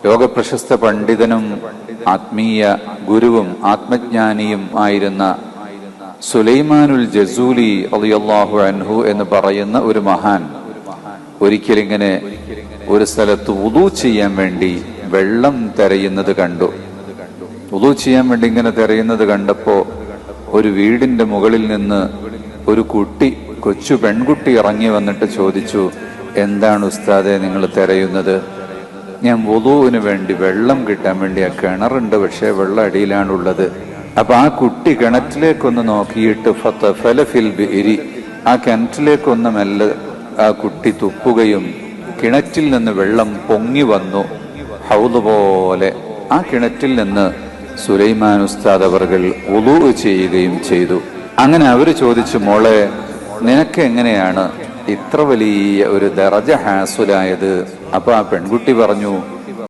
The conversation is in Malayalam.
ലോകപ്രശസ്ത പണ്ഡിതനും ആത്മീയ ഗുരുവും ആത്മജ്ഞാനിയും ആയിരുന്ന സുലൈമാനുൽ ജസൂലി റളിയല്ലാഹു അൻഹു എന്ന് പറയുന്ന ഒരു മഹാൻ ഒരിക്കലിങ്ങനെ ഒരു സ്ഥലത്ത് വുളൂ ചെയ്യാൻ വേണ്ടി വെള്ളം തിരയുന്നത് കണ്ടു. വുളൂ ചെയ്യാൻ വേണ്ടി ഇങ്ങനെ തിരയുന്നത് കണ്ടപ്പോ ഒരു വീടിന്റെ മുകളിൽ നിന്ന് ഒരു കൊച്ചു പെൺകുട്ടി ഇറങ്ങി വന്നിട്ട് ചോദിച്ചു, എന്താണ് ഉസ്താദെ നിങ്ങൾ തിരയുന്നത്? ഞാൻ വുളൂവിന് വേണ്ടി വെള്ളം കിട്ടാൻ വേണ്ടി, ആ കിണറുണ്ട് പക്ഷെ വെള്ളം അടിയിലാണുള്ളത്. അപ്പൊ ആ കുട്ടി കിണറ്റിലേക്കൊന്ന് നോക്കിയിട്ട് ഫതഫല ഫിൽ ബിഇരി, ആ കിണറ്റിലേക്കൊന്ന് മെല്ലെ ആ കുട്ടി തുപ്പുകയും കിണറ്റിൽ നിന്ന് വെള്ളം പൊങ്ങി വന്നു ഹൗദ് പോലെ. ആ കിണറ്റിൽ നിന്ന് സുലൈമാൻ ഉസ്താദ് അവർകൾ വുളൂ ചെയ്യുകയും ചെയ്തു. അങ്ങനെ അവര് ചോദിച്ചു, മോളെ നിനക്ക് എങ്ങനെയാണ് ഇത്ര വലിയ ഒരു ദറജ ഹാസുലായത്? അപ്പൊ ആ പെൺകുട്ടി പറഞ്ഞു,